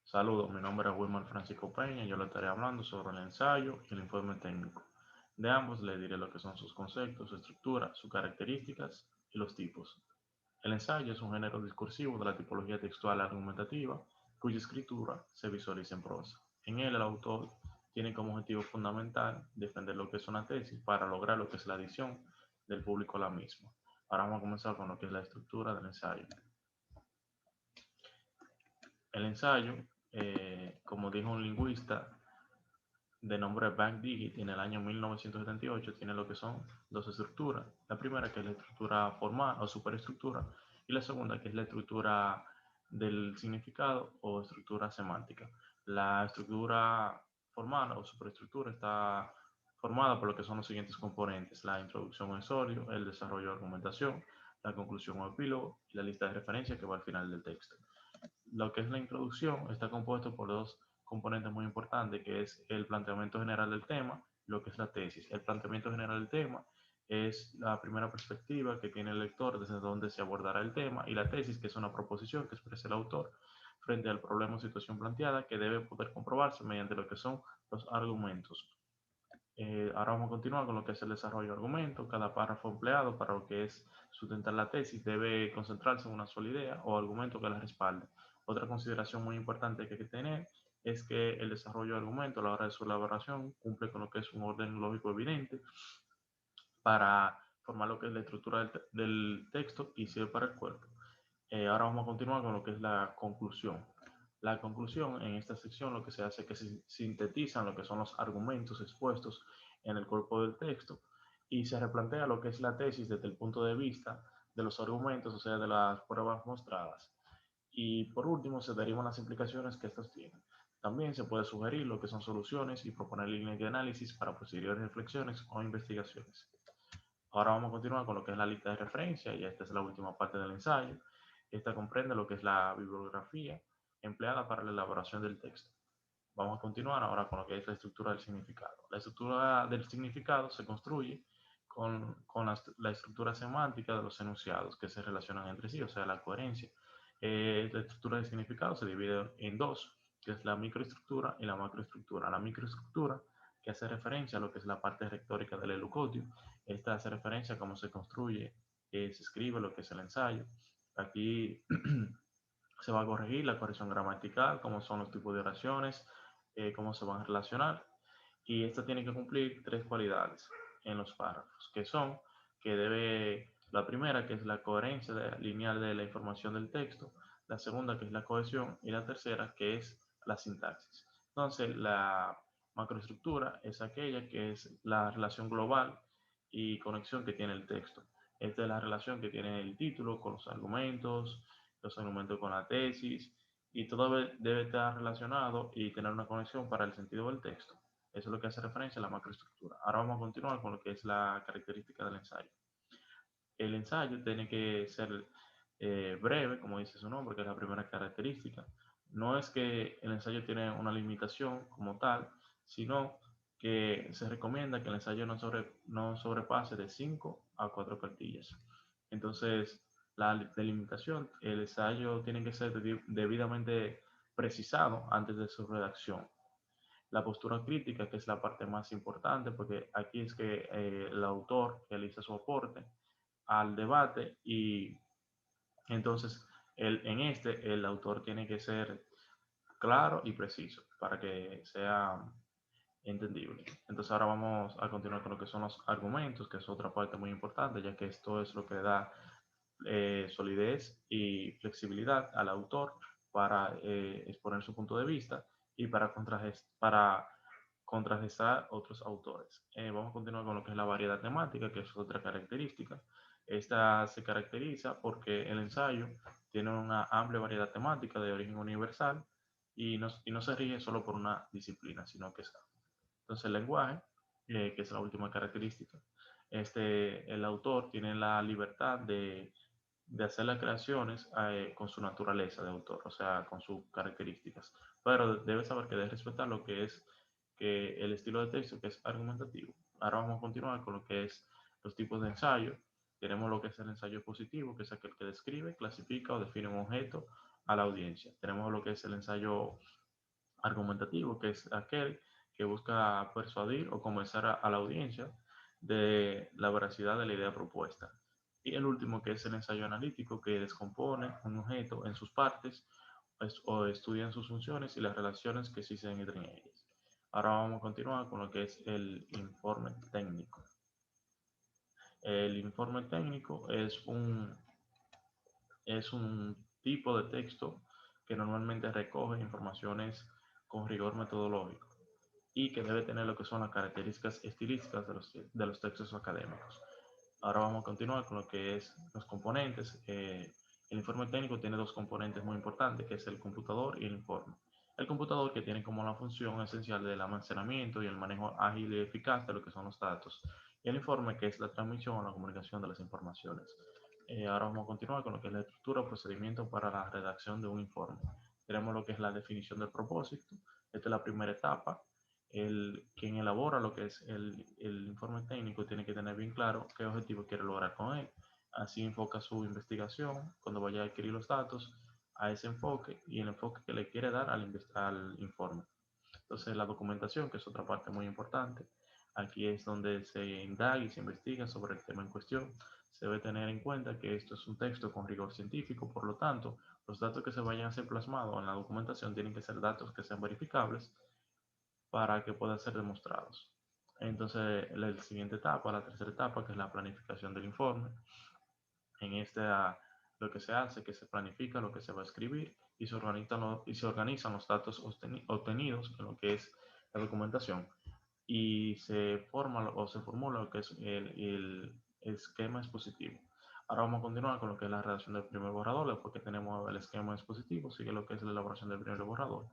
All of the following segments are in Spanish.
Saludos, mi nombre es Wilmar Francisco Peña y yo le estaré hablando sobre el ensayo y el informe técnico. De ambos le diré lo que son sus conceptos, su estructura, sus características y los tipos. El ensayo es un género discursivo de la tipología textual argumentativa cuya escritura se visualiza en prosa. En él el autor tiene como objetivo fundamental defender lo que es una tesis para lograr lo que es la adición del público a la misma. Ahora vamos a comenzar con lo que es la estructura del ensayo. El ensayo, como dijo un lingüista de nombre Bank Digit en el año 1978, tiene lo que son dos estructuras. La primera que es la estructura formal o superestructura y la segunda que es la estructura del significado o estructura semántica. La estructura formal o superestructura está formada por lo que son los siguientes componentes: la introducción o ensolio, el desarrollo de argumentación, la conclusión o epílogo y la lista de referencias que va al final del texto. Lo que es la introducción está compuesto por dos componentes muy importantes, que es el planteamiento general del tema, lo que es la tesis. El planteamiento general del tema es la primera perspectiva que tiene el lector desde donde se abordará el tema, y la tesis, que es una proposición que expresa el autor frente al problema o situación planteada, que debe poder comprobarse mediante lo que son los argumentos. Ahora vamos a continuar con lo que es el desarrollo de argumento. Cada párrafo empleado para lo que es sustentar la tesis debe concentrarse en una sola idea o argumento que la respalde. Otra consideración muy importante que hay que tener es que el desarrollo de argumento a la hora de su elaboración cumple con lo que es un orden lógico evidente para formar lo que es la estructura del texto y sirve para el cuerpo. Ahora vamos a continuar con lo que es la conclusión. La conclusión, en esta sección lo que se hace es que se sintetizan lo que son los argumentos expuestos en el cuerpo del texto y se replantea lo que es la tesis desde el punto de vista de los argumentos, o sea, de las pruebas mostradas. Y por último, se derivan las implicaciones que estos tienen. También se puede sugerir lo que son soluciones y proponer líneas de análisis para posteriores reflexiones o investigaciones. Ahora vamos a continuar con lo que es la lista de referencia, y esta es la última parte del ensayo. Esta comprende lo que es la bibliografía empleada para la elaboración del texto. Vamos a continuar ahora con lo que es la estructura del significado. La estructura del significado se construye con la estructura semántica de los enunciados que se relacionan entre sí, o sea, la coherencia. La estructura del significado se divide en dos, que es la microestructura y la macroestructura. La microestructura, que hace referencia a lo que es la parte retórica del elucodio. Esta hace referencia a cómo se construye, se escribe lo que es el ensayo. Aquí se va a corregir la corrección gramatical, cómo son los tipos de oraciones, cómo se van a relacionar. Y esta tiene que cumplir tres cualidades en los párrafos, que son que debe, la primera, que es la coherencia lineal de la información del texto, la segunda, que es la cohesión, y la tercera, que es la sintaxis. Entonces, la macroestructura es aquella que es la relación global y conexión que tiene el texto. Esta es la relación que tiene el título con los argumentos con la tesis, y todo debe estar relacionado y tener una conexión para el sentido del texto. Eso es lo que hace referencia a la macroestructura. Ahora vamos a continuar con lo que es la característica del ensayo. El ensayo tiene que ser breve, como dice su nombre, que es la primera característica. No es que el ensayo tiene una limitación como tal, sino que se recomienda que el ensayo no sobrepase de 5 a 4 cartillas. Entonces, la delimitación, el ensayo tiene que ser debidamente precisado antes de su redacción. La postura crítica, que es la parte más importante, porque aquí es que el autor realiza su aporte al debate, y entonces el autor tiene que ser claro y preciso para que sea entendible. Entonces ahora vamos a continuar con lo que son los argumentos, que es otra parte muy importante, ya que esto es lo que da solidez y flexibilidad al autor para exponer su punto de vista y para contragestar otros autores. Vamos a continuar con lo que es la variedad temática, que es otra característica. Esta se caracteriza porque el ensayo tiene una amplia variedad temática de origen universal y no se rige solo por una disciplina, sino que está. Entonces el lenguaje, que es la última característica, el autor tiene la libertad de hacer las creaciones con su naturaleza de autor, o sea, con sus características. Pero debe saber que debe respetar lo que es que el estilo de texto, que es argumentativo. Ahora vamos a continuar con lo que es los tipos de ensayo. Tenemos lo que es el ensayo positivo, que es aquel que describe, clasifica o define un objeto a la audiencia. Tenemos lo que es el ensayo argumentativo, que es aquel que busca persuadir o convencer a la audiencia de la veracidad de la idea propuesta. Y el último, que es el ensayo analítico, que descompone un objeto en sus partes o estudia sus funciones y las relaciones que existen entre ellas. Ahora vamos a continuar con lo que es el informe técnico. El informe técnico es un tipo de texto que normalmente recoge informaciones con rigor metodológico y que debe tener lo que son las características estilísticas de los textos académicos. Ahora vamos a continuar con lo que es los componentes. El informe técnico tiene dos componentes muy importantes, que es el computador y el informe. El computador, que tiene como la función esencial del almacenamiento y el manejo ágil y eficaz de lo que son los datos. Y el informe, que es la transmisión o la comunicación de las informaciones. Ahora vamos a continuar con lo que es la estructura o procedimiento para la redacción de un informe. Tenemos lo que es la definición del propósito. Esta es la primera etapa. Quien elabora lo que es el informe técnico tiene que tener bien claro qué objetivo quiere lograr con él. Así enfoca su investigación cuando vaya a adquirir los datos a ese enfoque y el enfoque que le quiere dar al informe. Entonces, la documentación, que es otra parte muy importante, aquí es donde se indaga y se investiga sobre el tema en cuestión. Se debe tener en cuenta que esto es un texto con rigor científico, por lo tanto, los datos que se vayan a ser plasmados en la documentación tienen que ser datos que sean verificables para que puedan ser demostrados. Entonces, la siguiente etapa, la tercera etapa, que es la planificación del informe. En esta, lo que se hace es que se planifica lo que se va a escribir y se organizan los datos obtenidos en lo que es la documentación y se forma o se formula lo que es el esquema expositivo. Ahora vamos a continuar con lo que es la redacción del primer borrador. Después que tenemos el esquema expositivo, sigue lo que es la elaboración del primer borrador.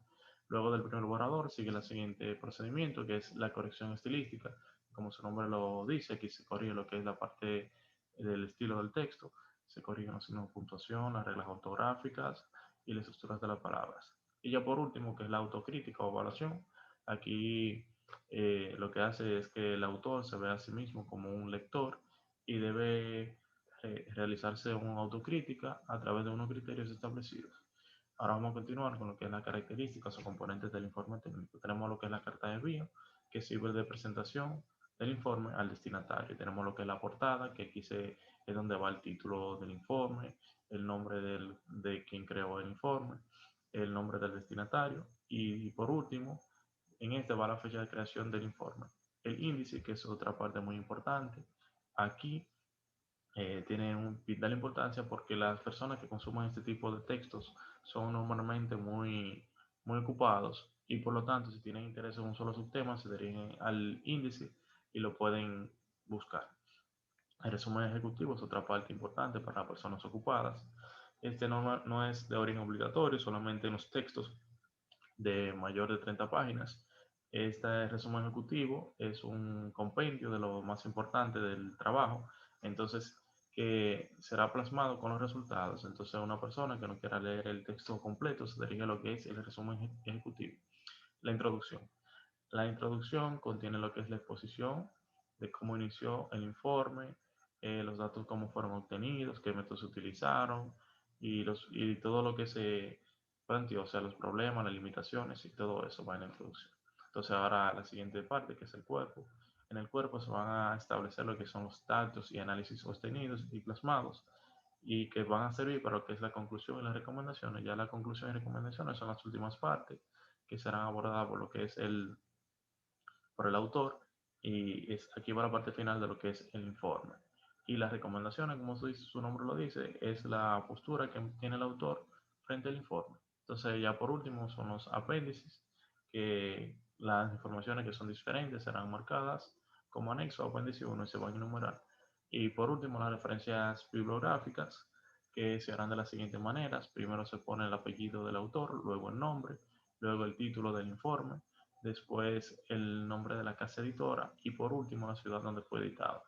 Luego del primer borrador sigue el siguiente procedimiento, que es la corrección estilística. Como su nombre lo dice, aquí se corrige lo que es la parte del estilo del texto. Se corrigen los signos de puntuación, las reglas ortográficas y las estructuras de las palabras. Y ya por último, que es la autocrítica o evaluación. Aquí lo que hace es que el autor se ve a sí mismo como un lector y debe realizarse una autocrítica a través de unos criterios establecidos. Ahora vamos a continuar con lo que es las características o componentes del informe técnico. Tenemos lo que es la carta de envío, que sirve de presentación del informe al destinatario. Tenemos lo que es la portada, que aquí es donde va el título del informe, el nombre de quien creó el informe, el nombre del destinatario y por último, en este va la fecha de creación del informe. El índice, que es otra parte muy importante. Aquí tiene vital importancia porque las personas que consumen este tipo de textos son normalmente muy ocupados y por lo tanto si tienen interés en un solo subtema se dirigen al índice y lo pueden buscar. El resumen ejecutivo es otra parte importante para las personas ocupadas. Este no es de origen obligatorio, solamente en los textos de mayor de 30 páginas. Este resumen ejecutivo es un compendio de lo más importante del trabajo, entonces que será plasmado con los resultados. Entonces una persona que no quiera leer el texto completo se dirige a lo que es el resumen ejecutivo. La introducción. La introducción contiene lo que es la exposición de cómo inició el informe, los datos cómo fueron obtenidos, qué métodos se utilizaron y todo lo que se planteó, o sea, los problemas, las limitaciones y todo eso va en la introducción. Entonces ahora la siguiente parte, que es el cuerpo. En el cuerpo se van a establecer lo que son los datos y análisis obtenidos y plasmados y que van a servir para lo que es la conclusión y las recomendaciones. Ya la conclusión y recomendaciones son las últimas partes que serán abordadas por lo que es por el autor y aquí va la parte final de lo que es el informe. Y las recomendaciones, como su nombre lo dice, es la postura que tiene el autor frente al informe. Entonces ya por último son los apéndices, que las informaciones que son diferentes serán marcadas como anexo a apéndice 1 y se van a enumerar. Y por último las referencias bibliográficas, que se harán de las siguientes maneras. Primero se pone el apellido del autor, luego el nombre, luego el título del informe, después el nombre de la casa editora y por último la ciudad donde fue editado.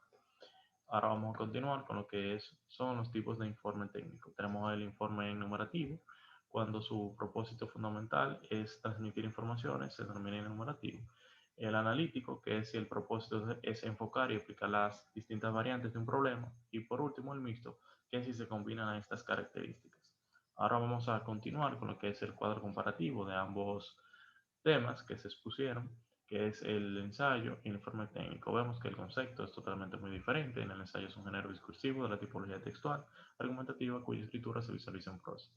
Ahora vamos a continuar con lo que son los tipos de informe técnico. Tenemos el informe enumerativo, cuando su propósito fundamental es transmitir informaciones, se denomina enumerativo. El analítico, que es si el propósito es enfocar y explicar las distintas variantes de un problema. Y por último el mixto, que es si se combinan estas características. Ahora vamos a continuar con lo que es el cuadro comparativo de ambos temas que se expusieron, que es el ensayo y el informe técnico. Vemos que el concepto es totalmente muy diferente. En el ensayo es un género discursivo de la tipología textual argumentativa cuya escritura se visualiza en prosa.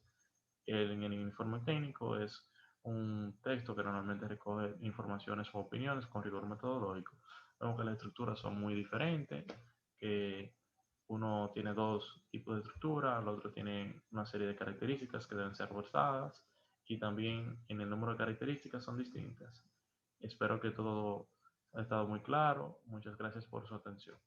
En el informe técnico es un texto que normalmente recoge informaciones o opiniones con rigor metodológico. Vemos que las estructuras son muy diferentes, que uno tiene dos tipos de estructura, el otro tiene una serie de características que deben ser reforzadas y también en el número de características son distintas. Espero que todo ha estado muy claro. Muchas gracias por su atención.